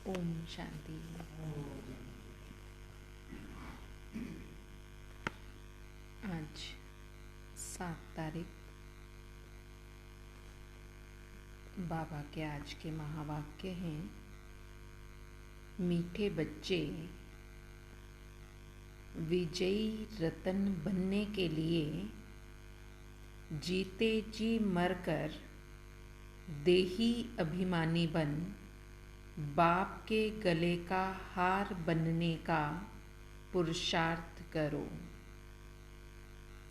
ओम शांति। आज 7 तारीख। बाबा के आज के महावाक्य हैं, मीठे बच्चे विजयी रतन बनने के लिए जीते जी मरकर देही अभिमानी बन बाप के गले का हार बनने का पुरुषार्थ करो।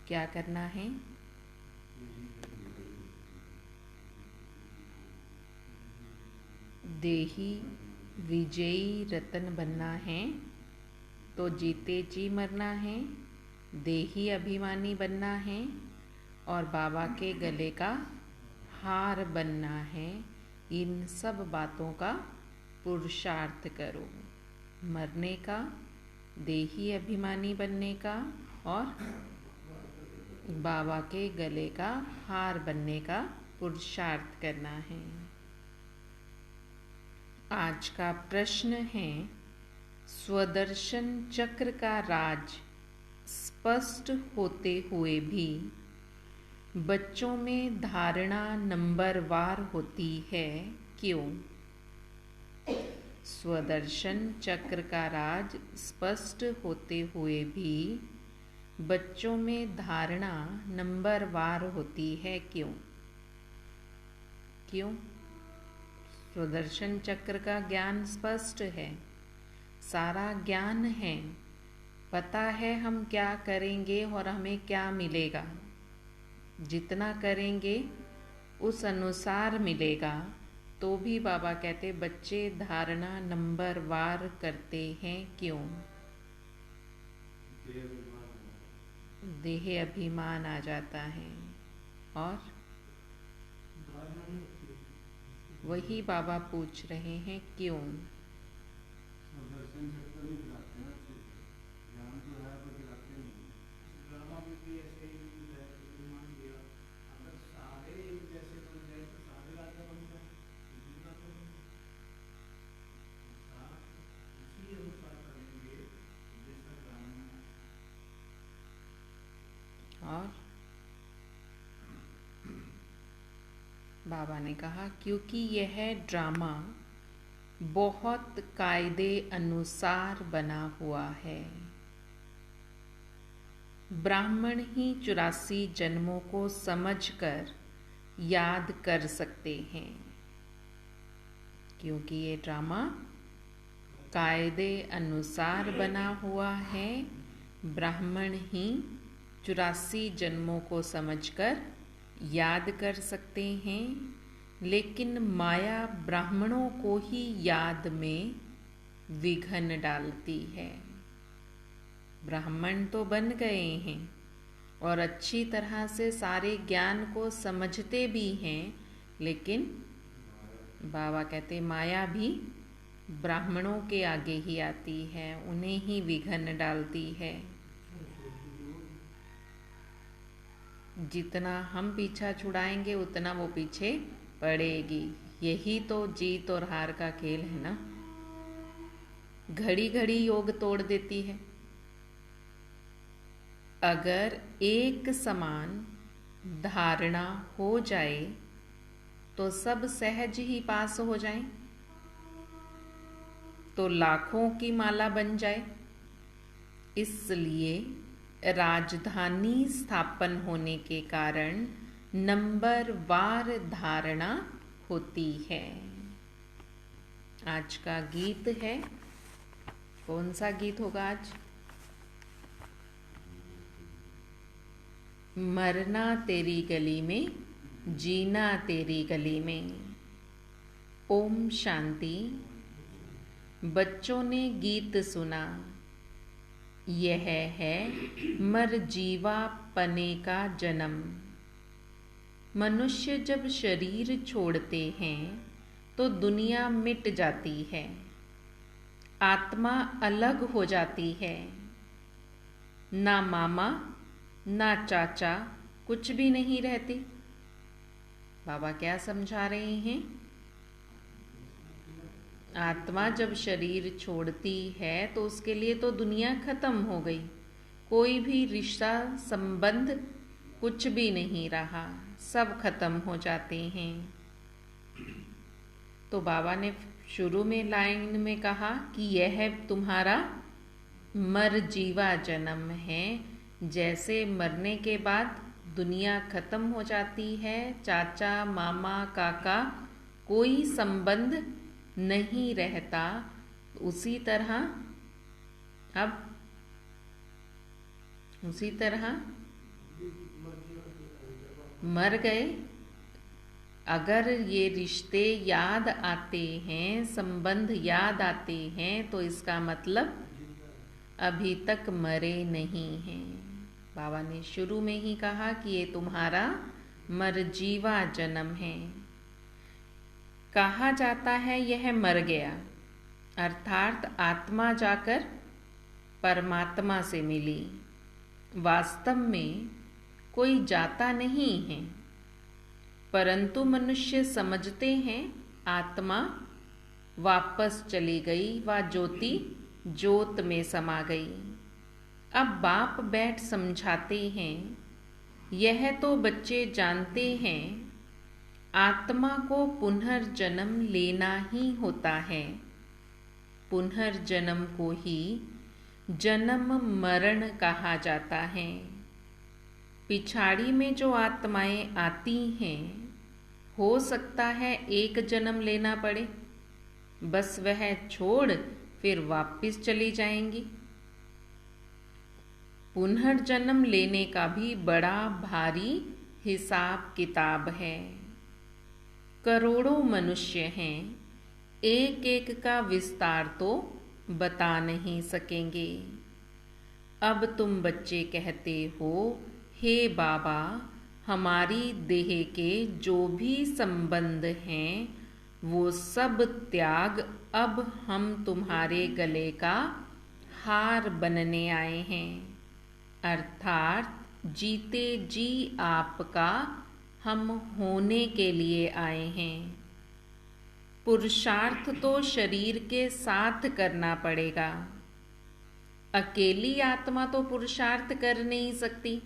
क्या करना है? देही विजयी रतन बनना है तो जीते जी मरना है, देही अभिमानी बनना है और बाबा के गले का हार बनना है। इन सब बातों का पुरुषार्थ करो, मरने का, देही अभिमानी बनने का और बाबा के गले का हार बनने का पुरुषार्थ करना है। आज का प्रश्न है, स्वदर्शन चक्र का राज स्पष्ट होते हुए भी बच्चों में धारणा नंबरवार होती है, क्यों? स्वदर्शन चक्र का राज स्पष्ट होते हुए भी बच्चों में धारणा नंबरवार होती है, क्यों? क्यों? स्वदर्शन चक्र का ज्ञान स्पष्ट है, सारा ज्ञान है, पता है हम क्या करेंगे और हमें क्या मिलेगा, जितना करेंगे उस अनुसार मिलेगा। तो भी बाबा कहते बच्चे धारणा नंबरवार करते हैं, क्यों? देह अभिमान आ जाता है और वही बाबा पूछ रहे हैं, क्यों? और बाबा ने कहा क्योंकि यह ड्रामा बहुत कायदे अनुसार बना हुआ है। ब्राह्मण ही 84 जन्मों को समझकर याद कर सकते हैं। क्योंकि ये ड्रामा कायदे अनुसार बना हुआ है, ब्राह्मण ही 84 जन्मों को समझकर याद कर सकते हैं, लेकिन माया ब्राह्मणों को ही याद में विघ्न डालती है। ब्राह्मण तो बन गए हैं और अच्छी तरह से सारे ज्ञान को समझते भी हैं, लेकिन बाबा कहते माया भी ब्राह्मणों के आगे ही आती है, उन्हें ही विघ्न डालती है। जितना हम पीछा छुड़ाएंगे उतना वो पीछे पड़ेगी। यही तो जीत और हार का खेल है ना। घड़ी घड़ी योग तोड़ देती है। अगर एक समान धारणा हो जाए तो सब सहज ही पास हो जाएं, तो लाखों की माला बन जाए। इसलिए राजधानी स्थापन होने के कारण नंबरवार धारणा होती है। आज का गीत है, कौन सा गीत होगा आज? मरना तेरी गली में, जीना तेरी गली में। ओम शांति। बच्चों ने गीत सुना, यह है मर जीवा पने का जन्म। मनुष्य जब शरीर छोड़ते हैं तो दुनिया मिट जाती है, आत्मा अलग हो जाती है। ना मामा ना चाचा कुछ भी नहीं रहते। बाबा क्या समझा रहे हैं? आत्मा जब शरीर छोड़ती है तो उसके लिए तो दुनिया खत्म हो गई, कोई भी रिश्ता संबंध कुछ भी नहीं रहा, सब खत्म हो जाते हैं। तो बाबा ने शुरू में लाइन में कहा कि यह तुम्हारा मर जीवा जन्म है। जैसे मरने के बाद दुनिया खत्म हो जाती है, चाचा मामा काका कोई संबंध नहीं रहता, उसी तरह अब उसी तरह मर गए। अगर ये रिश्ते याद आते हैं, संबंध याद आते हैं, तो इसका मतलब अभी तक मरे नहीं हैं। बाबा ने शुरू में ही कहा कि ये तुम्हारा मरजीवा जन्म है। कहा जाता है यह मर गया, अर्थात आत्मा जाकर परमात्मा से मिली। वास्तव में कोई जाता नहीं है, परंतु मनुष्य समझते हैं आत्मा वापस चली गई, व ज्योति ज्योत में समा गई। अब बाप बैठ समझाते हैं, यह तो बच्चे जानते हैं, आत्मा को पुनर्जन्म लेना ही होता है। पुनर्जन्म को ही जन्म मरण कहा जाता है। पिछाड़ी में जो आत्माएं आती हैं, हो सकता है एक जन्म लेना पड़े, बस वह छोड़ फिर वापस चली जाएंगी। पुनर्जन्म लेने का भी बड़ा भारी हिसाब किताब है। करोड़ों मनुष्य हैं, एक एक का विस्तार तो बता नहीं सकेंगे। अब तुम बच्चे कहते हो, हे बाबा, हमारी देह के जो भी संबंध हैं वो सब त्याग, अब हम तुम्हारे गले का हार बनने आए हैं। अर्थात जीते जी आपका हम होने के लिए आए हैं। पुरुषार्थ तो शरीर के साथ करना पड़ेगा, अकेली आत्मा तो पुरुषार्थ कर नहीं सकती।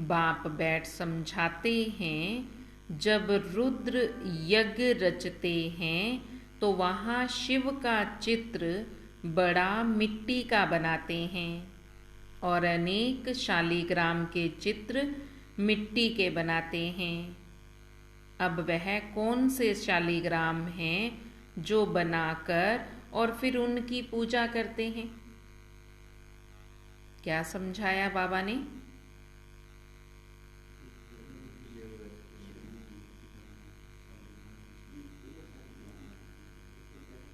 बाप बैठ समझाते हैं, जब रुद्र यज्ञ रचते हैं तो वहाँ शिव का चित्र बड़ा मिट्टी का बनाते हैं और अनेक शालिग्राम के चित्र मिट्टी के बनाते हैं। अब वह कौन से शालिग्राम हैं जो बनाकर और फिर उनकी पूजा करते हैं? क्या समझाया बाबा ने?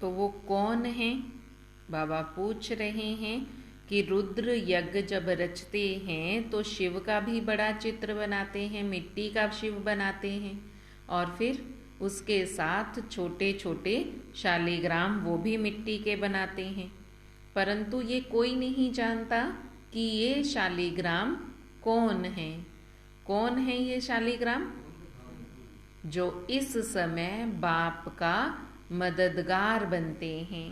तो वो कौन हैं? बाबा पूछ रहे हैं कि रुद्र यज्ञ जब रचते हैं तो शिव का भी बड़ा चित्र बनाते हैं, मिट्टी का शिव बनाते हैं और फिर उसके साथ छोटे छोटे शालिग्राम वो भी मिट्टी के बनाते हैं। परंतु ये कोई नहीं जानता कि ये शालिग्राम कौन है। कौन है ये शालिग्राम? जो इस समय बाप का मददगार बनते हैं।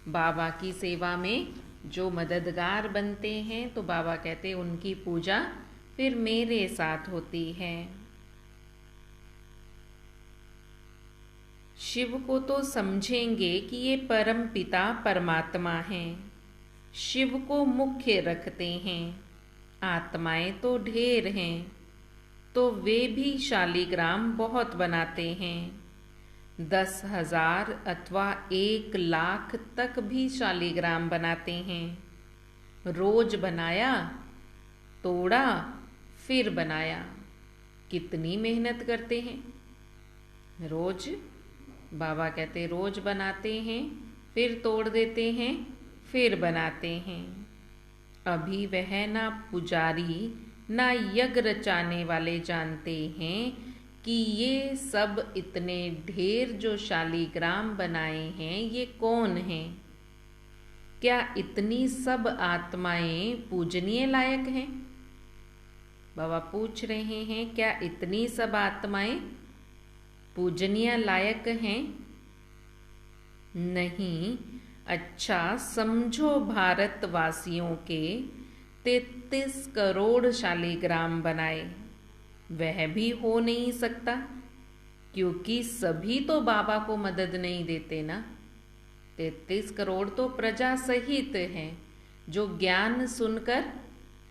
बाबा की सेवा में जो मददगार बनते हैं, तो बाबा कहते हैं उनकी पूजा फिर मेरे साथ होती है। शिव को तो समझेंगे कि ये परम पिता परमात्मा हैं, शिव को मुख्य रखते हैं। आत्माएं तो ढेर हैं, तो वे भी शालिग्राम बहुत बनाते हैं। 10,000 अथवा 1,00,000 तक भी शालिग्राम बनाते हैं। रोज बनाया, तोड़ा, फिर बनाया। कितनी मेहनत करते हैं। रोज बाबा कहते रोज बनाते हैं, फिर तोड़ देते हैं, फिर बनाते हैं। अभी वह ना पुजारी ना यज्ञ रचाने वाले जानते हैं कि ये सब इतने ढेर जो शालिग्राम बनाए हैं ये कौन हैं। क्या इतनी सब आत्माएं पूजनीय लायक हैं? बाबा पूछ रहे हैं, क्या इतनी सब आत्माएं पूजनीय लायक हैं? नहीं, अच्छा समझो भारतवासियों के 33 करोड़ शालिग्राम बनाए, वह भी हो नहीं सकता, क्योंकि सभी तो बाबा को मदद नहीं देते ना। 33 करोड़ तो प्रजा सहित हैं, जो ज्ञान सुनकर,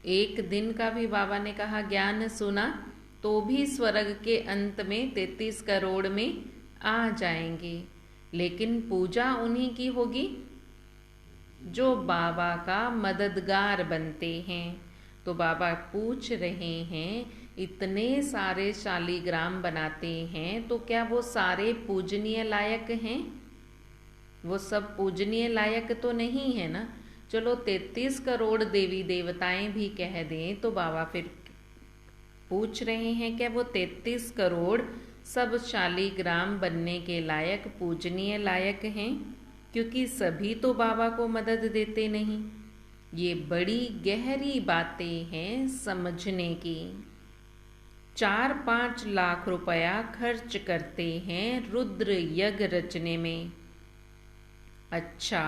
एक दिन का भी बाबा ने कहा ज्ञान सुना, तो भी स्वर्ग के अंत में 33 करोड़ में आ जाएंगे। लेकिन पूजा उन्हीं की होगी जो बाबा का मददगार बनते हैं। तो बाबा पूछ रहे हैं, इतने सारे शालिग्राम बनाते हैं तो क्या वो सारे पूजनीय लायक हैं? वो सब पूजनीय लायक तो नहीं है ना। चलो 33 करोड़ देवी देवताएं भी कह दें तो बाबा फिर पूछ रहे हैं, क्या वो 33 करोड़ सब शालिग्राम बनने के लायक पूजनीय लायक हैं? क्योंकि सभी तो बाबा को मदद देते नहीं। ये बड़ी गहरी बातें हैं समझने की। 4-5 लाख रुपया खर्च करते हैं रुद्र यज्ञ रचने में। अच्छा,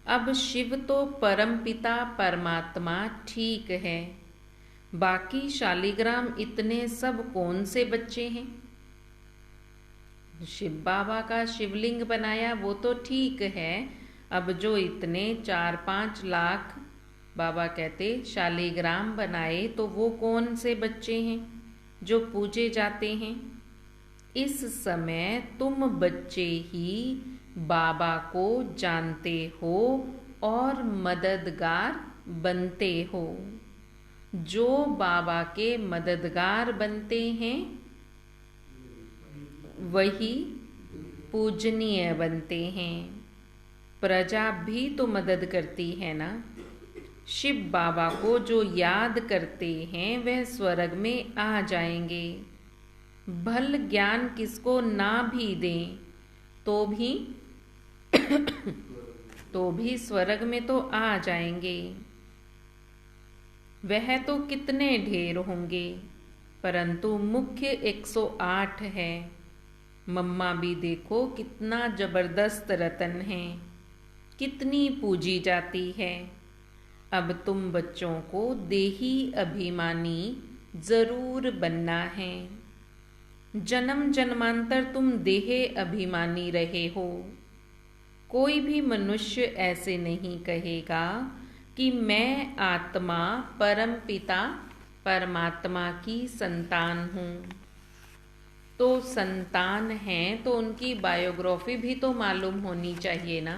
अब शिव तो परमपिता परमात्मा ठीक है, बाकी शालिग्राम इतने सब कौन से बच्चे हैं? शिव बाबा का शिवलिंग बनाया वो तो ठीक है, अब जो इतने 4-5 लाख बाबा कहते शालिग्राम बनाए तो वो कौन से बच्चे हैं जो पूजे जाते हैं? इस समय तुम बच्चे ही बाबा को जानते हो और मददगार बनते हो। जो बाबा के मददगार बनते हैं वही पूजनीय बनते हैं। प्रजा भी तो मदद करती है ना। शिव बाबा को जो याद करते हैं वह स्वर्ग में आ जाएंगे। भल ज्ञान किसको ना भी दें तो भी स्वर्ग में तो आ जाएंगे। वह तो कितने ढेर होंगे, परंतु मुख्य 108 है। मम्मा भी देखो कितना जबरदस्त रतन है, कितनी पूजी जाती है। अब तुम बच्चों को देही अभिमानी जरूर बनना है। जन्म जन्मांतर तुम देह अभिमानी रहे हो। कोई भी मनुष्य ऐसे नहीं कहेगा कि मैं आत्मा परमपिता परमात्मा की संतान हूँ। तो संतान हैं तो उनकी बायोग्राफी भी तो मालूम होनी चाहिए ना।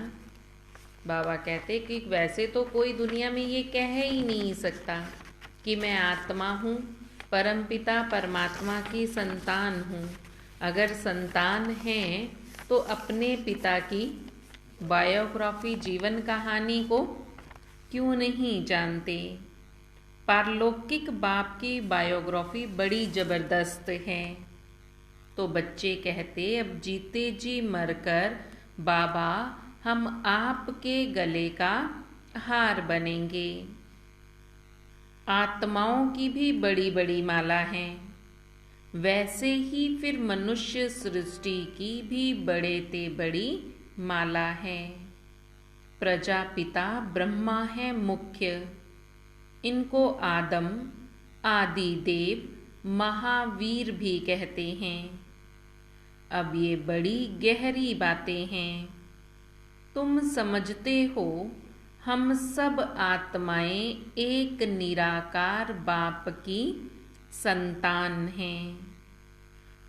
बाबा कहते कि वैसे तो कोई दुनिया में ये कह ही नहीं सकता कि मैं आत्मा हूँ, परमपिता परमात्मा की संतान हूँ। अगर संतान हैं तो अपने पिता की बायोग्राफी जीवन कहानी को क्यों नहीं जानते? पारलौकिक बाप की बायोग्राफी बड़ी ज़बरदस्त है। तो बच्चे कहते, अब जीते जी मरकर बाबा हम आपके गले का हार बनेंगे। आत्माओं की भी बड़ी बड़ी माला है, वैसे ही फिर मनुष्य सृष्टि की भी बड़े ते बड़ी माला है। प्रजापिता ब्रह्मा है मुख्य, इनको आदम आदि देव महावीर भी कहते हैं। अब ये बड़ी गहरी बातें हैं। तुम समझते हो हम सब आत्माएं एक निराकार बाप की संतान हैं,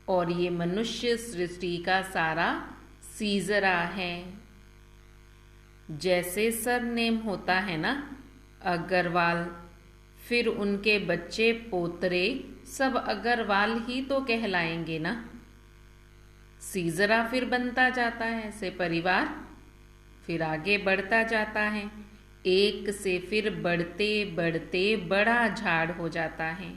और ये मनुष्य सृष्टि का सारा सीजरा है। जैसे सरनेम होता है ना अग्रवाल, फिर उनके बच्चे पोतरे सब अग्रवाल ही तो कहलाएंगे ना। सीजरा फिर बनता जाता है, से परिवार फिर आगे बढ़ता जाता है, एक से फिर बढ़ते बढ़ते बड़ा झाड़ हो जाता है।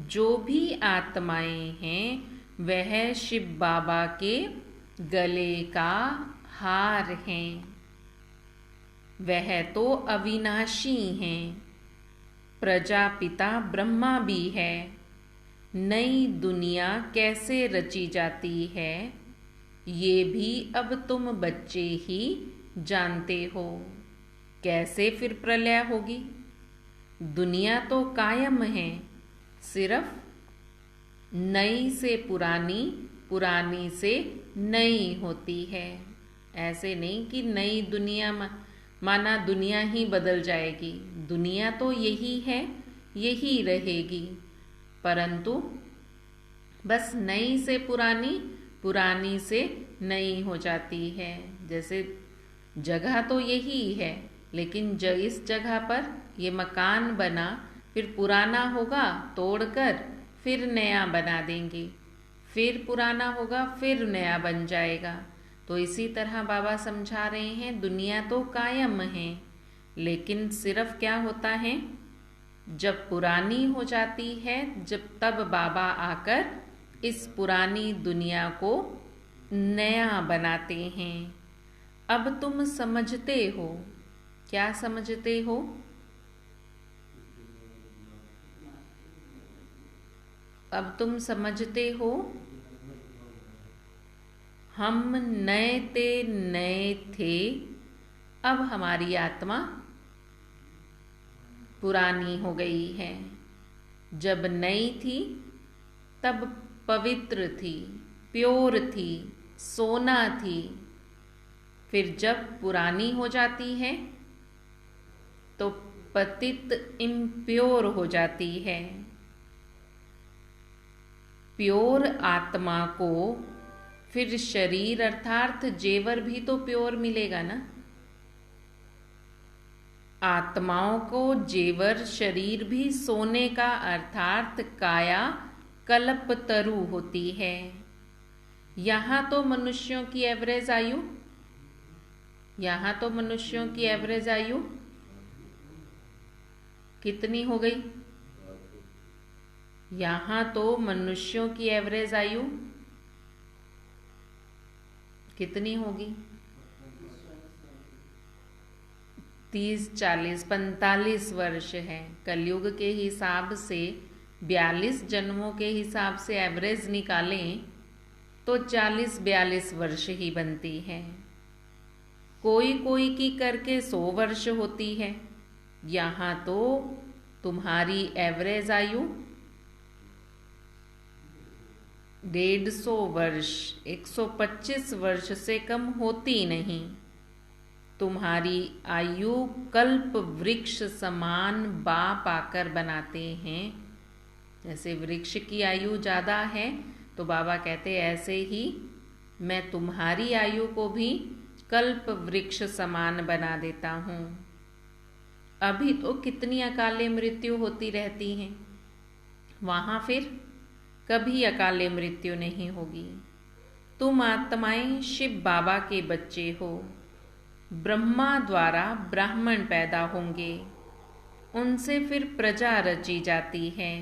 जो भी आत्माएं हैं वह शिव बाबा के गले का हार हैं। वह तो अविनाशी हैं। प्रजापिता ब्रह्मा भी है। नई दुनिया कैसे रची जाती है ये भी अब तुम बच्चे ही जानते हो। कैसे फिर प्रलय होगी? दुनिया तो कायम है, सिर्फ नई से पुरानी, पुरानी से नई होती है। ऐसे नहीं कि नई दुनिया माना दुनिया ही बदल जाएगी। दुनिया तो यही है, यही रहेगी, परंतु बस नई से पुरानी, पुरानी से नई हो जाती है। जैसे जगह तो यही है, लेकिन इस जगह पर ये मकान बना, फिर पुराना होगा तोड़कर फिर नया बना देंगे, फिर पुराना होगा फिर नया बन जाएगा। तो इसी तरह बाबा समझा रहे हैं, दुनिया तो कायम है, लेकिन सिर्फ क्या होता है, जब पुरानी हो जाती है, तब बाबा आकर इस पुरानी दुनिया को नया बनाते हैं। अब तुम समझते हो। क्या समझते हो? अब तुम समझते हो, हम नए थे, अब हमारी आत्मा पुरानी हो गई है। जब नई थी तब पवित्र थी, प्योर थी, सोना थी। फिर जब पुरानी हो जाती है तो पतित, इम्प्योर हो जाती है। प्योर आत्मा को फिर शरीर अर्थात जेवर भी तो प्योर मिलेगा ना। आत्माओं को जेवर शरीर भी सोने का अर्थात काया कल्पतरु होती है। यहाँ तो मनुष्यों की एवरेज आयु, यहाँ तो मनुष्यों की एवरेज आयु कितनी हो गई? यहाँ तो मनुष्यों की एवरेज आयु कितनी होगी? 30, 40, 45 वर्ष है। कलयुग के हिसाब से 42 जन्मों के हिसाब से एवरेज निकालें तो 40-42 वर्ष ही बनती है। कोई कोई की करके 100 वर्ष होती है। यहाँ तो तुम्हारी एवरेज आयु 150 वर्ष, 125 वर्ष से कम होती नहीं। तुम्हारी आयु कल्प वृक्ष समान बाप आकर बनाते हैं। जैसे वृक्ष की आयु ज़्यादा है तो बाबा कहते ऐसे ही मैं तुम्हारी आयु को भी कल्प वृक्ष समान बना देता हूँ। अभी तो कितनी अकाले मृत्यु होती रहती हैं, वहाँ फिर कभी अकाले मृत्यु नहीं होगी। तुम आत्माएं शिव बाबा के बच्चे हो। ब्रह्मा द्वारा ब्राह्मण पैदा होंगे, उनसे फिर प्रजा रची जाती है।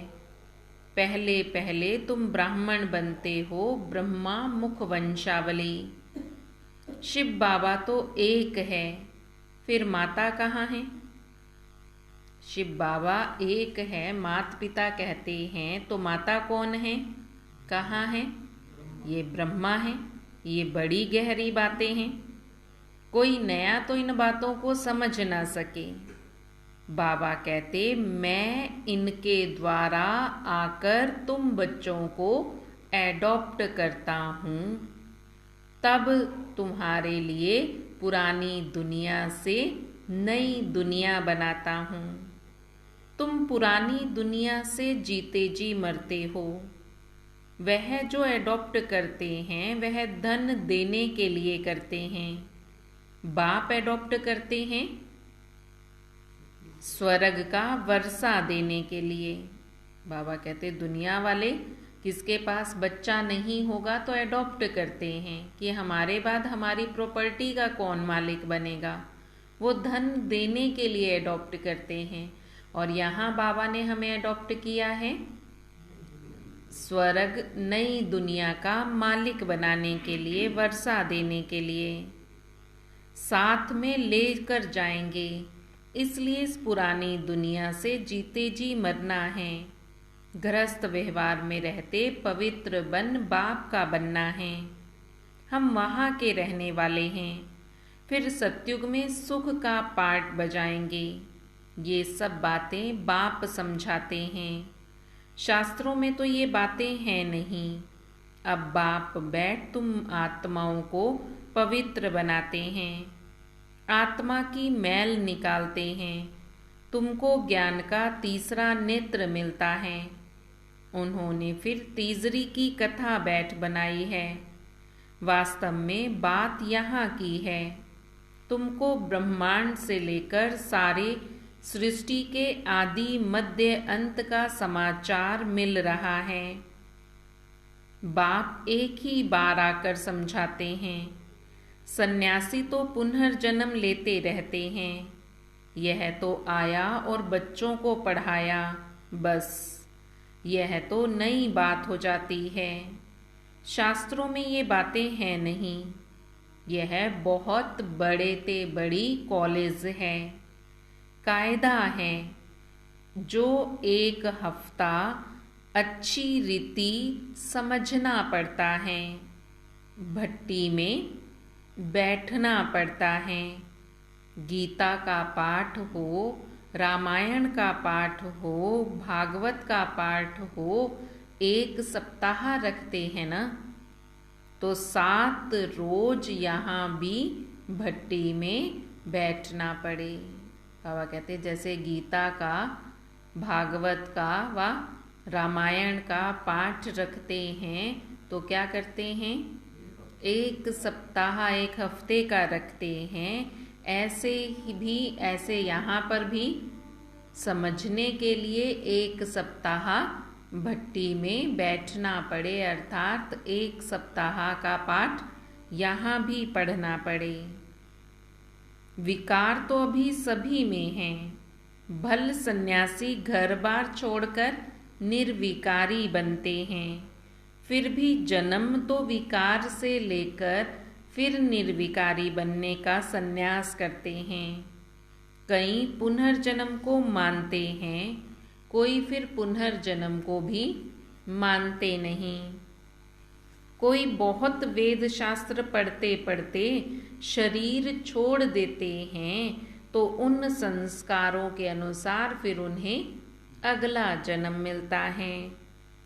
पहले पहले तुम ब्राह्मण बनते हो, ब्रह्मा मुख वंशावली। शिव बाबा तो एक है, फिर माता कहाँ है? शिव बाबा एक है, माता पिता कहते हैं, तो माता कौन है, कहाँ है? ये ब्रह्मा है। ये बड़ी गहरी बातें हैं, कोई नया तो इन बातों को समझ ना सके। बाबा कहते मैं इनके द्वारा आकर तुम बच्चों को एडॉप्ट करता हूँ, तब तुम्हारे लिए पुरानी दुनिया से नई दुनिया बनाता हूँ। तुम पुरानी दुनिया से जीते जी मरते हो। वह जो एडॉप्ट करते हैं वह धन देने के लिए करते हैं। बाप एडॉप्ट करते हैं स्वर्ग का वर्षा देने के लिए। बाबा कहते दुनिया वाले किसके पास बच्चा नहीं होगा तो एडॉप्ट करते हैं कि हमारे बाद हमारी प्रॉपर्टी का कौन मालिक बनेगा, वो धन देने के लिए एडॉप्ट करते हैं। और यहाँ बाबा ने हमें एडॉप्ट किया है स्वर्ग, नई दुनिया का मालिक बनाने के लिए, वर्षा देने के लिए, साथ में लेकर जाएंगे। इसलिए इस पुरानी दुनिया से जीते जी मरना है। गृहस्थ व्यवहार में रहते पवित्र बन बाप का बनना है। हम वहाँ के रहने वाले हैं। फिर सतयुग में सुख का पाठ बजाएंगे। ये सब बातें बाप समझाते हैं। शास्त्रों में तो ये बातें हैं नहीं। अब बाप बैठ तुम आत्माओं को पवित्र बनाते हैं, आत्मा की मैल निकालते हैं। तुमको ज्ञान का तीसरा नेत्र मिलता है। उन्होंने फिर तीसरी की कथा बैठ बनाई है। वास्तव में बात यहाँ की है। तुमको ब्रह्मांड से लेकर सारे सृष्टि के आदि मध्य अंत का समाचार मिल रहा है। बाप एक ही बार आकर समझाते हैं। सन्यासी तो पुनर्जन्म लेते रहते हैं। यह तो आया और बच्चों को पढ़ाया, बस यह तो नई बात हो जाती है। शास्त्रों में ये बातें हैं नहीं। यह बहुत बड़े ते बड़ी कॉलेज है, कायदा है जो एक हफ्ता अच्छी रीति समझना पड़ता है। भट्टी में बैठना पड़ता है। गीता का पाठ हो, रामायण का पाठ हो, भागवत का पाठ हो, 1 सप्ताह रखते हैं ना, तो 7 रोज यहाँ भी भट्टी में बैठना पड़े। बाबा कहते जैसे गीता का, भागवत का व रामायण का पाठ रखते हैं तो क्या करते हैं, 1 सप्ताह 1 हफ्ते का रखते हैं। ऐसे ही भी ऐसे यहाँ पर भी समझने के लिए 1 सप्ताह भट्टी में बैठना पड़े, अर्थात 1 सप्ताह का पाठ यहाँ भी पढ़ना पड़े। विकार तो अभी सभी में हैं। भल सन्यासी घर बार छोड़कर निर्विकारी बनते हैं, फिर भी जन्म तो विकार से लेकर फिर निर्विकारी बनने का संन्यास करते हैं। कई पुनर्जन्म को मानते हैं, कोई फिर पुनर्जन्म को भी मानते नहीं। कोई बहुत वेद शास्त्र पढ़ते पढ़ते शरीर छोड़ देते हैं तो उन संस्कारों के अनुसार फिर उन्हें अगला जन्म मिलता है।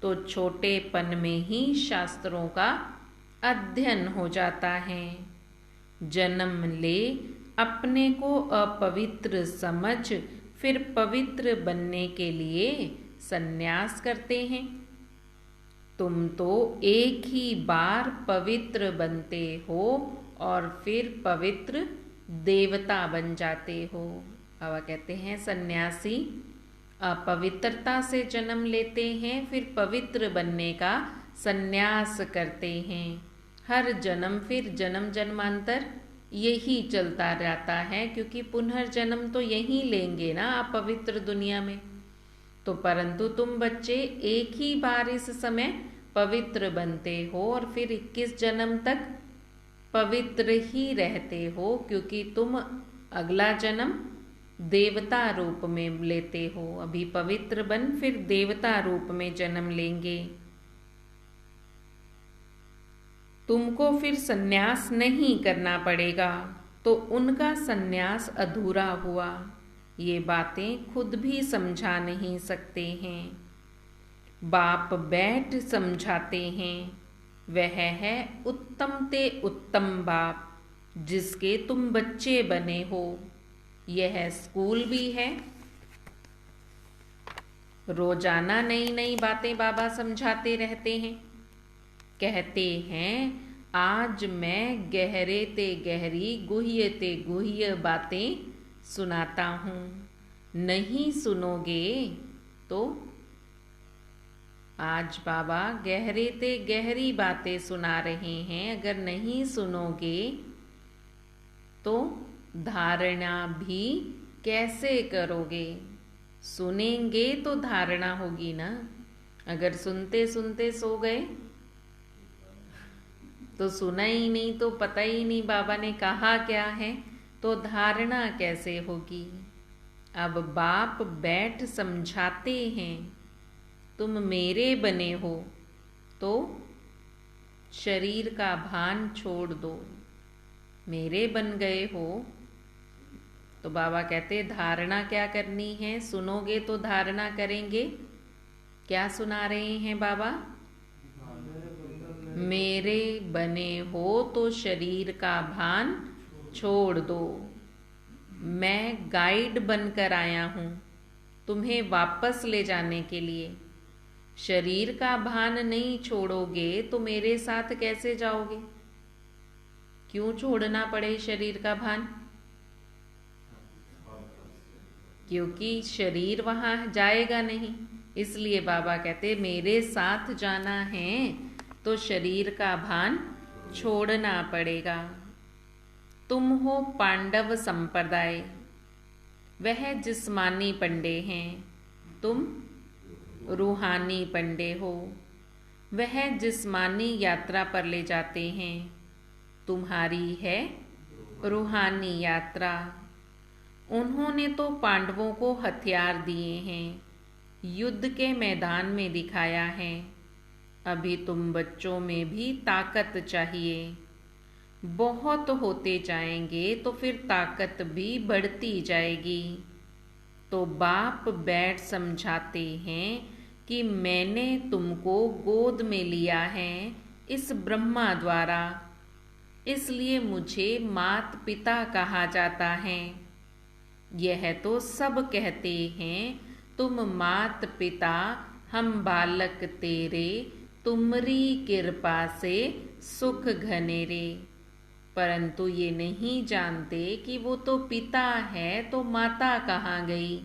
तो छोटेपन में ही शास्त्रों का अध्ययन हो जाता है। जन्म ले, अपने को अपवित्र समझ, फिर पवित्र बनने के लिए संन्यास करते हैं। तुम तो एक ही बार पवित्र बनते हो और फिर पवित्र देवता बन जाते हो। बाबा कहते हैं सन्यासी अपवित्रता से जन्म लेते हैं, फिर पवित्र बनने का संन्यास करते हैं। हर जन्म फिर जन्म जन्मांतर यही चलता रहता है, क्योंकि पुनर्जन्म तो यही लेंगे ना अपवित्र दुनिया में। तो परंतु तुम बच्चे एक ही बार इस समय पवित्र बनते हो और फिर 21 जन्म तक पवित्र ही रहते हो, क्योंकि तुम अगला जन्म देवता रूप में लेते हो। अभी पवित्र बन फिर देवता रूप में जन्म लेंगे। तुमको फिर सन्यास नहीं करना पड़ेगा, तो उनका सन्यास अधूरा हुआ। ये बातें खुद भी समझा नहीं सकते हैं। बाप बैठ समझाते हैं। वह है उत्तम ते उत्तम बाप, जिसके तुम बच्चे बने हो। यह स्कूल भी है। रोजाना नई नई बातें बाबा समझाते रहते हैं। कहते हैं आज मैं गहरे ते गहरी, गुह्य ते गुह्य बातें सुनाता हूँ। नहीं सुनोगे तो आज बाबा गहरे ते गहरी बातें सुना रहे हैं। अगर नहीं सुनोगे तो धारणा भी कैसे करोगे? सुनेंगे तो धारणा होगी ना। अगर सुनते सुनते सो गए तो सुना ही नहीं, तो पता ही नहीं बाबा ने कहा क्या है, तो धारणा कैसे होगी? अब बाप बैठ समझाते हैं, तुम मेरे बने हो तो शरीर का भान छोड़ दो, मेरे बन गए हो। तो बाबा कहते धारणा क्या करनी है, सुनोगे तो धारणा करेंगे। क्या सुना रहे हैं बाबा? मेरे बने हो तो शरीर का भान छोड़ दो। मैं गाइड बनकर आया हूं तुम्हें वापस ले जाने के लिए। शरीर का भान नहीं छोड़ोगे तो मेरे साथ कैसे जाओगे? क्यों छोड़ना पड़े शरीर का भान? क्योंकि शरीर वहां जाएगा नहीं, इसलिए बाबा कहते मेरे साथ जाना है तो शरीर का भान छोड़ना पड़ेगा। तुम हो पांडव संप्रदाय, वह जिस्मानी पंडे हैं, तुम रूहानी पंडे हो। वह जिस्मानी यात्रा पर ले जाते हैं, तुम्हारी है रूहानी यात्रा। उन्होंने तो पांडवों को हथियार दिए हैं, युद्ध के मैदान में दिखाया है। अभी तुम बच्चों में भी ताकत चाहिए। बहुत होते जाएंगे तो फिर ताकत भी बढ़ती जाएगी। तो बाप बैठ समझाते हैं कि मैंने तुमको गोद में लिया है इस ब्रह्मा द्वारा, इसलिए मुझे मात पिता कहा जाता है। यह तो सब कहते हैं तुम मात पिता, हम बालक तेरे, तुमरी कृपा से सुख घनेरे। परंतु ये नहीं जानते कि वो तो पिता है तो माता कहाँ गई।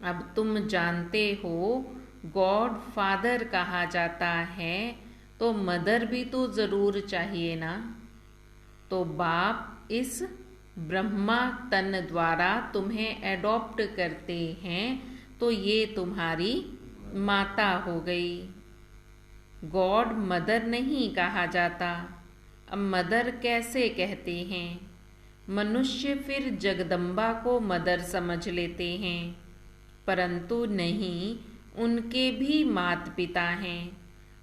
अब तुम जानते हो गॉड फादर कहा जाता है तो मदर भी तो जरूर चाहिए ना। तो बाप इस ब्रह्मा तन द्वारा तुम्हें एडॉप्ट करते हैं तो ये तुम्हारी माता हो गई। गॉड मदर नहीं कहा जाता। अब मदर कैसे कहते हैं? मनुष्य फिर जगदम्बा को मदर समझ लेते हैं, परंतु नहीं, उनके भी माता पिता हैं।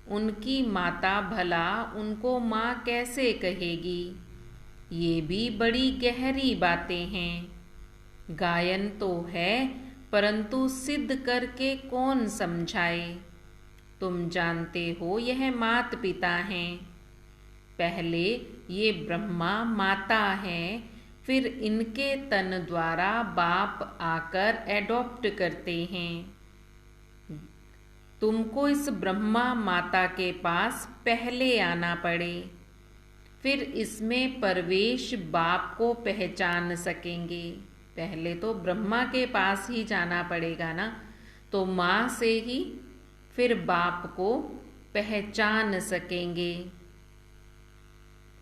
उनकी माता भला उनको माँ कैसे कहेगी? ये भी बड़ी गहरी बातें हैं। गायन तो है, परंतु सिद्ध करके कौन समझाए? तुम जानते हो यह मात पिता हैं। पहले ये ब्रह्मा माता है, फिर इनके तन द्वारा बाप आकर एडॉप्ट करते हैं। तुमको इस ब्रह्मा माता के पास पहले आना पड़े, फिर इसमें प्रवेश बाप को पहचान सकेंगे। पहले तो ब्रह्मा के पास ही जाना पड़ेगा ना, तो माँ से ही फिर बाप को पहचान सकेंगे।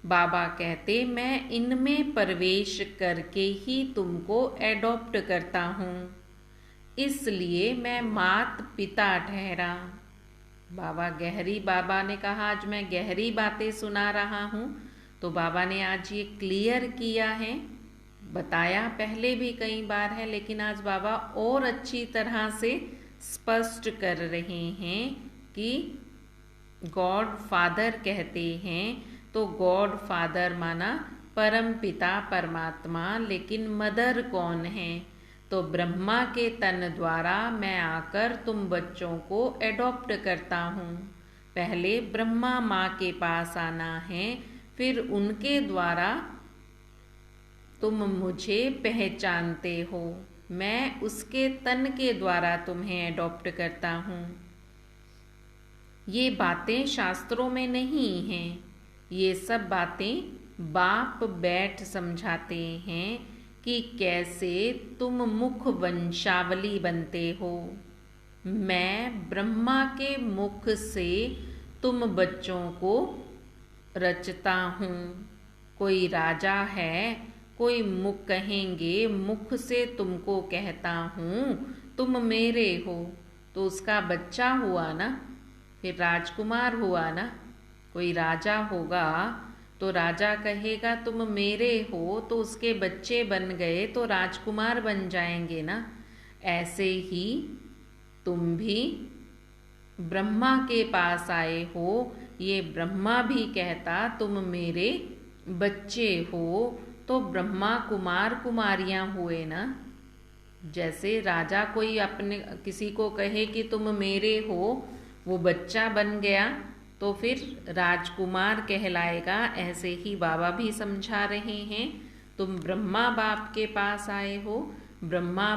बाबा कहते मैं इनमें प्रवेश करके ही तुमको एडॉप्ट करता हूँ, इसलिए मैं मात पिता ठहरा। बाबा ने कहा आज मैं गहरी बातें सुना रहा हूँ, तो बाबा ने आज ये क्लियर किया है। बताया पहले भी कई बार है, लेकिन आज बाबा और अच्छी तरह से स्पष्ट कर रहे हैं कि गॉड फादर कहते हैं तो गॉड फादर माना परम पिता परमात्मा, लेकिन मदर कौन है? तो ब्रह्मा के तन द्वारा मैं आकर तुम बच्चों को एडॉप्ट करता हूँ। पहले ब्रह्मा माँ के पास आना है, फिर उनके द्वारा तुम मुझे पहचानते हो। मैं उसके तन के द्वारा तुम्हें एडॉप्ट करता हूँ। ये बातें शास्त्रों में नहीं हैं, ये सब बातें बाप बैठ समझाते हैं कि कैसे तुम मुख वंशावली बनते हो। मैं ब्रह्मा के मुख से तुम बच्चों को रचता हूँ। कोई राजा है, कोई मुख कहेंगे मुख से तुमको कहता हूँ तुम मेरे हो, तो उसका बच्चा हुआ ना, फिर राजकुमार हुआ ना। कोई राजा होगा तो राजा कहेगा तुम मेरे हो, तो उसके बच्चे बन गए तो राजकुमार बन जाएंगे ना। ऐसे ही तुम भी ब्रह्मा के पास आए हो ये ब्रह्मा भी कहता तुम मेरे बच्चे हो, तो ब्रह्मा कुमार कुमारियां हुए ना। जैसे राजा कोई अपने किसी को कहे कि तुम मेरे हो, वो बच्चा बन गया तो फिर राजकुमार कहलाएगा। ऐसे ही बाबा भी समझा रहे हैं, तुम ब्रह्मा बाप के पास आए हो। ब्रह्मा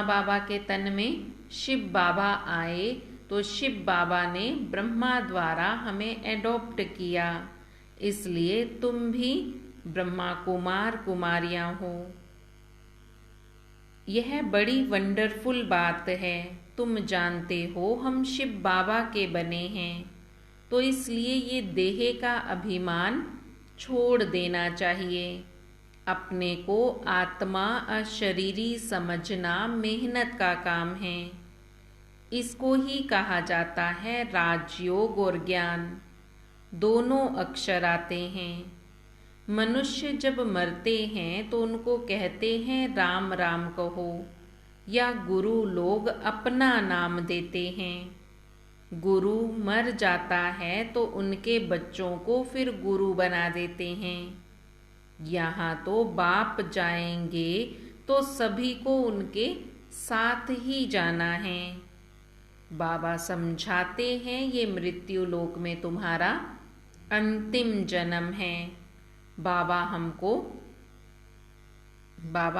बाबा के तन में शिव बाबा आए, तो शिव बाबा ने ब्रह्मा द्वारा हमें एडॉप्ट किया, इसलिए तुम भी ब्रह्मा कुमार कुमारियां हो। यह बड़ी वंडरफुल बात है। तुम जानते हो हम शिव बाबा के बने हैं, तो इसलिए ये देह का अभिमान छोड़ देना चाहिए। अपने को आत्मा अशरीरी समझना मेहनत का काम है। इसको ही कहा जाता है राजयोग और ज्ञान। दोनों अक्षर आते हैं। मनुष्य जब मरते हैं तो उनको कहते हैं राम राम कहो, या गुरु लोग अपना नाम देते हैं। गुरु मर जाता है तो उनके बच्चों को फिर गुरु बना देते हैं। यहाँ तो बाप जाएंगे तो सभी को उनके साथ ही जाना है। बाबा समझाते हैं ये मृत्यु लोक में तुम्हारा अंतिम जन्म है। बाबा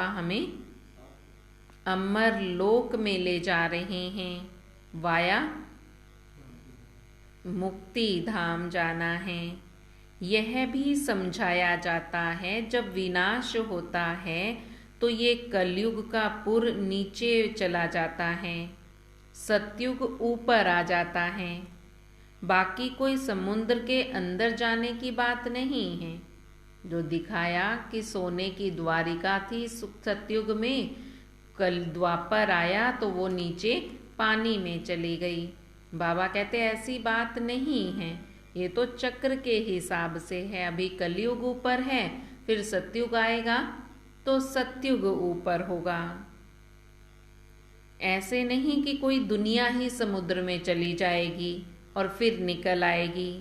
हमें अमर लोक में ले जा रहे हैं। वाया मुक्ति धाम जाना है। यह भी समझाया जाता है जब विनाश होता है तो ये कलयुग का पुर नीचे चला जाता है, सतयुग ऊपर आ जाता है। बाकी कोई समुद्र के अंदर जाने की बात नहीं है। जो दिखाया कि सोने की द्वारिका थी सतयुग में, कल द्वापर आया तो वो नीचे पानी में चली गई। बाबा कहते ऐसी बात नहीं है, ये तो चक्र के हिसाब से है। अभी कलयुग ऊपर है, फिर सतयुग आएगा तो सतयुग ऊपर होगा। ऐसे नहीं कि कोई दुनिया ही समुद्र में चली जाएगी और फिर निकल आएगी।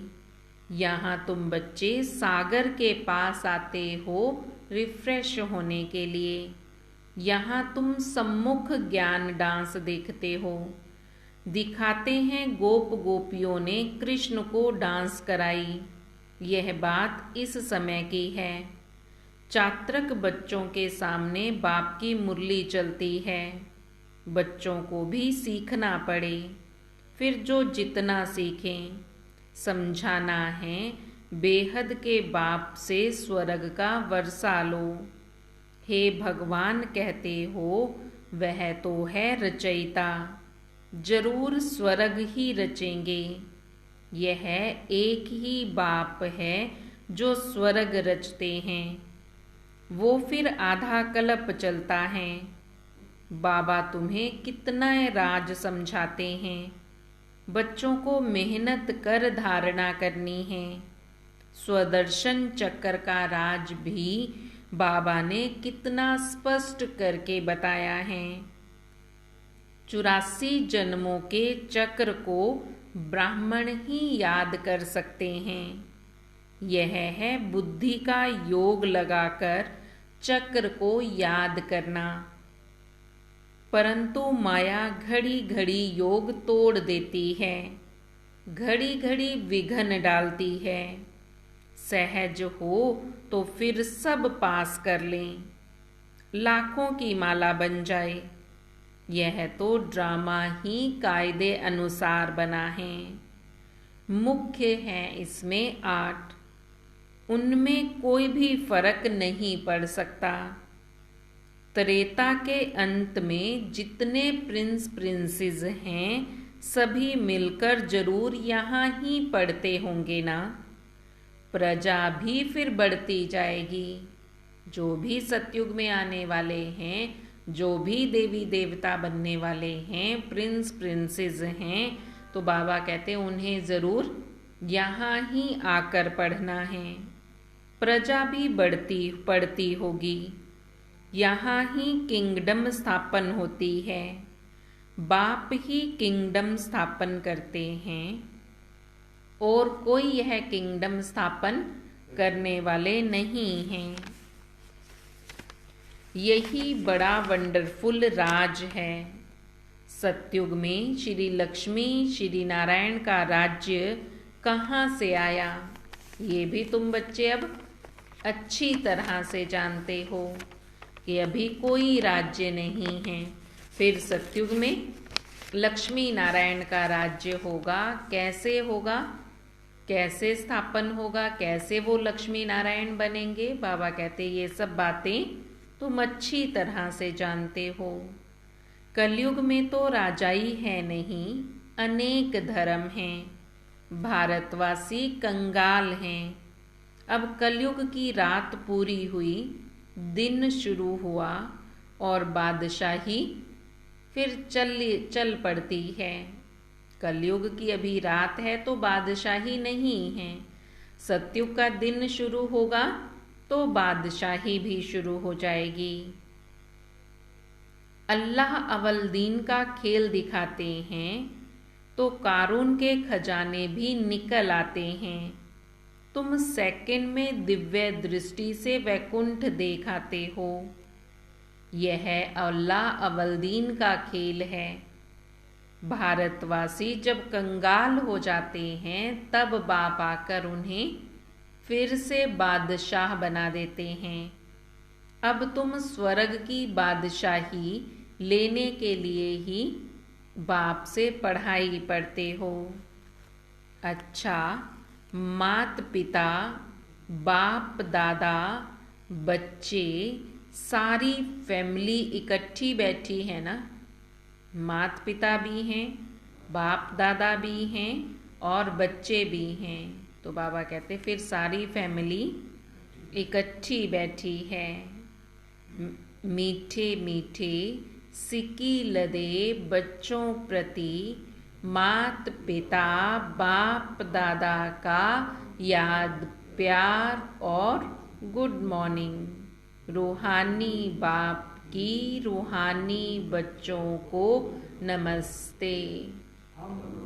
यहाँ तुम बच्चे सागर के पास आते हो रिफ्रेश होने के लिए। यहाँ तुम सम्मुख ज्ञान डांस देखते हो। दिखाते हैं गोप गोपियों ने कृष्ण को डांस कराई। यह बात इस समय की है। चात्रक बच्चों के सामने बाप की मुरली चलती है। बच्चों को भी सीखना पड़े, फिर जो जितना सीखें। समझाना है बेहद के बाप से स्वर्ग का वर्षा लो। हे भगवान कहते हो वह तो है रचयिता, जरूर स्वर्ग ही रचेंगे। यह एक ही बाप है जो स्वर्ग रचते हैं। वो फिर आधा कल्प चलता है। बाबा तुम्हें कितना राज समझाते हैं। बच्चों को मेहनत कर धारणा करनी है। स्वदर्शन चक्र का राज भी बाबा ने कितना स्पष्ट करके बताया है। 84 जन्मों के चक्र को ब्राह्मण ही याद कर सकते हैं। यह है बुद्धि का योग लगाकर चक्र को याद करना। परंतु माया घड़ी घड़ी योग तोड़ देती है, घड़ी घड़ी विघ्न डालती है। सहज हो तो फिर सब पास कर लें, लाखों की माला बन जाए। यह तो ड्रामा ही कायदे अनुसार बना है। मुख्य है इसमें 8, उनमें कोई भी फर्क नहीं पड़ सकता। त्रेता के अंत में जितने प्रिंस प्रिंसेस हैं सभी मिलकर जरूर यहाँ ही पढ़ते होंगे ना। प्रजा भी फिर बढ़ती जाएगी। जो भी सतयुग में आने वाले हैं, जो भी देवी देवता बनने वाले हैं, प्रिंस प्रिंसेस हैं, तो बाबा कहते उन्हें जरूर यहाँ ही आकर पढ़ना है। प्रजा भी पढ़ती होगी। यहाँ ही किंगडम स्थापन होती है। बाप ही किंगडम स्थापन करते हैं और कोई यह किंगडम स्थापन करने वाले नहीं हैं। यही बड़ा वंडरफुल राज है। सतयुग में श्री लक्ष्मी श्री नारायण का राज्य कहाँ से आया, ये भी तुम बच्चे अब अच्छी तरह से जानते हो कि अभी कोई राज्य नहीं है। फिर सतयुग में लक्ष्मी नारायण का राज्य होगा। कैसे होगा, कैसे स्थापन होगा, कैसे वो लक्ष्मी नारायण बनेंगे? बाबा कहते ये सब बातें तुम अच्छी तरह से जानते हो। कलयुग में तो राजाई है नहीं, अनेक धर्म हैं। भारतवासी कंगाल हैं। अब कलयुग की रात पूरी हुई, दिन शुरू हुआ और बादशाही फिर चल पड़ती है। कलयुग की अभी रात है तो बादशाही नहीं है। सतयुग का दिन शुरू होगा तो बादशाही भी शुरू हो जाएगी। अल्लाह अव्वल दीन का खेल दिखाते हैं तो कारून के खजाने भी निकल आते हैं। तुम सेकंड में दिव्य दृष्टि से वैकुंठ देखाते हो। यह अल्लाह अव्वल दीन का खेल है। भारतवासी जब कंगाल हो जाते हैं तब बाप आकर उन्हें फिर से बादशाह बना देते हैं। अब तुम स्वर्ग की बादशाही लेने के लिए ही बाप से पढ़ाई पढ़ते हो। अच्छा, मात पिता, बाप दादा, बच्चे, सारी फैमिली इकट्ठी बैठी है ना। मात पिता भी हैं, बाप दादा भी हैं और बच्चे भी हैं। तो बाबा कहते फिर सारी फैमिली इकट्ठी बैठी है। मीठे मीठे सिक्की लदे बच्चों प्रति मात पिता बाप दादा का याद प्यार और गुड मॉर्निंग। रूहानी बाप की रूहानी बच्चों को नमस्ते।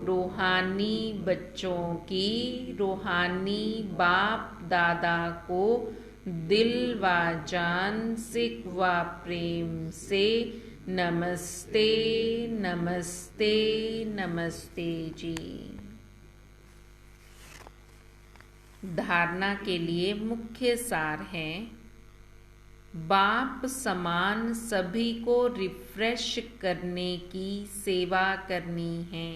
रूहानी बच्चों की रूहानी बाप दादा को दिल व जान सिक व प्रेम से नमस्ते नमस्ते नमस्ते जी। धारणा के लिए मुख्य सार है, बाप समान सभी को रिफ्रेश करने की सेवा करनी है।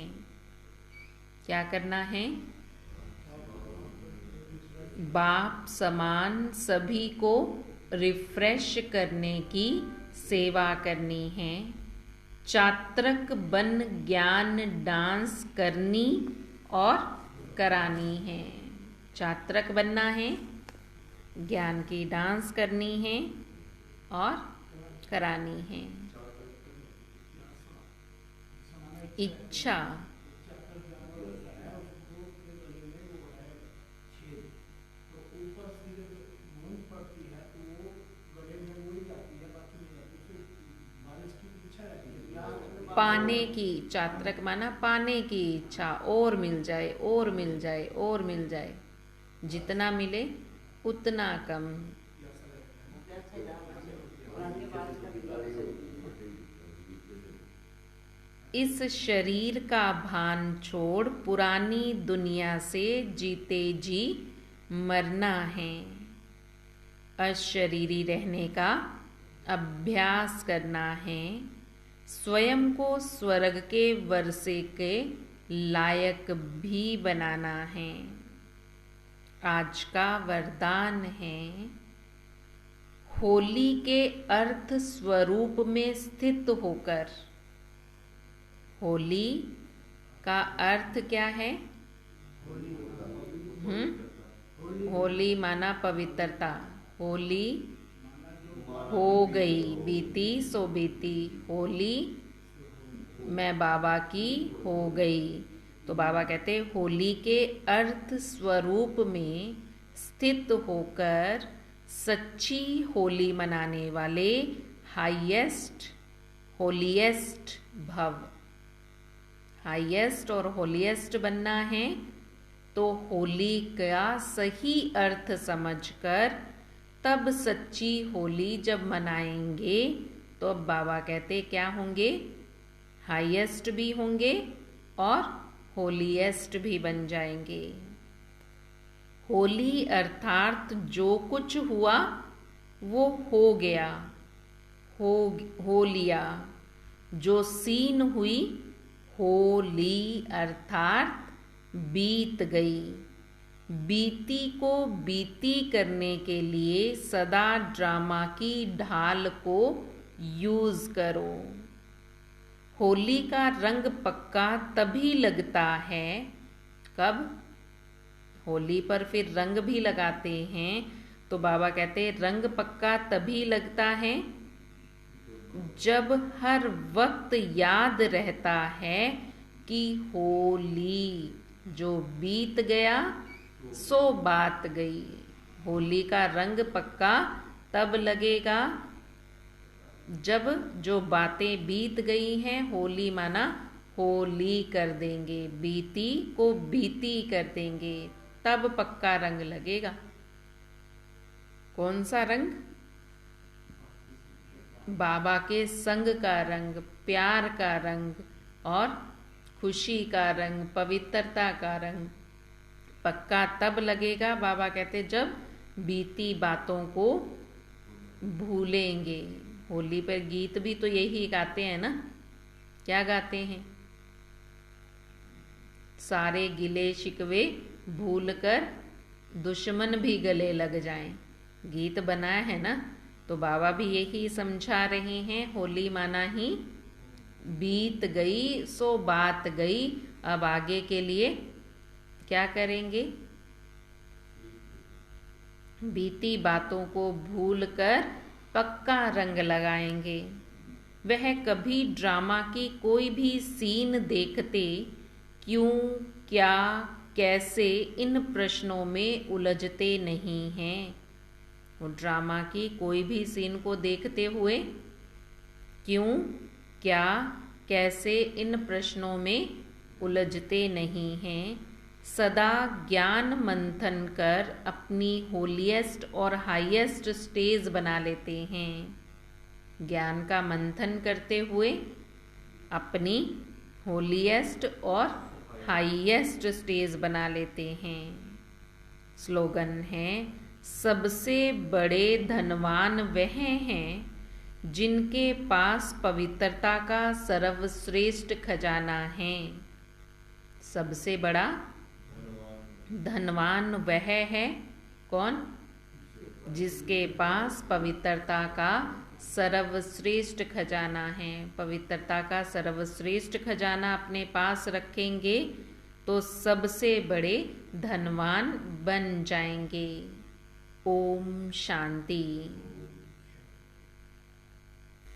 क्या करना है? बाप समान सभी को रिफ्रेश करने की सेवा करनी है। चात्रक बन ज्ञान डांस करनी और करानी है। चात्रक बनना है, ज्ञान की डांस करनी है और करानी है। इच्छा पाने की, चात्रक माना पाने की इच्छा, और मिल जाए और मिल जाए और मिल जाए, जितना मिले उतना कम। इस शरीर का भान छोड़ पुरानी दुनिया से जीते जी मरना है। अशरीरी रहने का अभ्यास करना है। स्वयं को स्वर्ग के वर्षे के लायक भी बनाना है। आज का वरदान है, होली के अर्थ स्वरूप में स्थित होकर। होली का अर्थ क्या है? होली माना पवित्रता। होली हो गई, बीती सो बीती। होली मैं बाबा की हो गई। तो बाबा कहते होली के अर्थ स्वरूप में स्थित होकर सच्ची होली मनाने वाले हाईएस्ट होलीएस्ट भव। हाईएस्ट और होलीएस्ट बनना है तो होली का सही अर्थ समझकर तब सच्ची होली जब मनाएंगे तो अब बाबा कहते क्या होंगे, हाईएस्ट भी होंगे और होलीएस्ट भी बन जाएंगे। होली अर्थात जो कुछ हुआ वो हो गया, हो लिया। जो सीन हुई होली अर्थात बीत गई। बीती को बीती करने के लिए सदा ड्रामा की ढाल को यूज करो। होली का रंग पक्का तभी लगता है, कब? होली पर फिर रंग भी लगाते हैं तो बाबा कहते हैं रंग पक्का तभी लगता है जब हर वक्त याद रहता है कि होली जो बीत गया सो बात गई। होली का रंग पक्का तब लगेगा जब जो बातें बीत गई हैं, होली माना होली कर देंगे, बीती को बीती कर देंगे, तब पक्का रंग लगेगा। कौन सा रंग? बाबा के संग का रंग, प्यार का रंग और खुशी का रंग, पवित्रता का रंग पक्का तब लगेगा, बाबा कहते जब बीती बातों को भूलेंगे। होली पर गीत भी तो यही गाते हैं ना, क्या गाते हैं? सारे गिले शिकवे भूलकर दुश्मन भी गले लग जाएं, गीत बनाया है ना। तो बाबा भी यही समझा रहे हैं, होली माना ही बीत गई सो बात गई। अब आगे के लिए क्या करेंगे? बीती बातों को भूलकर पक्का रंग लगाएंगे। वह कभी ड्रामा की कोई भी सीन देखते क्यों, क्या, कैसे इन प्रश्नों में उलझते नहीं हैं। वो ड्रामा की कोई भी सीन को देखते हुए क्यों, क्या, कैसे इन प्रश्नों में उलझते नहीं हैं। सदा ज्ञान मंथन कर अपनी होलीएस्ट और हाईएस्ट स्टेज बना लेते हैं। ज्ञान का मंथन करते हुए अपनी होलीएस्ट और हाईएस्ट स्टेज बना लेते हैं। स्लोगन है, सबसे बड़े धनवान वह हैं जिनके पास पवित्रता का सर्वश्रेष्ठ खजाना है। सबसे बड़ा धनवान वह है कौन? जिसके पास पवित्रता का सर्वश्रेष्ठ खजाना है। पवित्रता का सर्वश्रेष्ठ खजाना अपने पास रखेंगे तो सबसे बड़े धनवान बन जाएंगे। ओम शांति।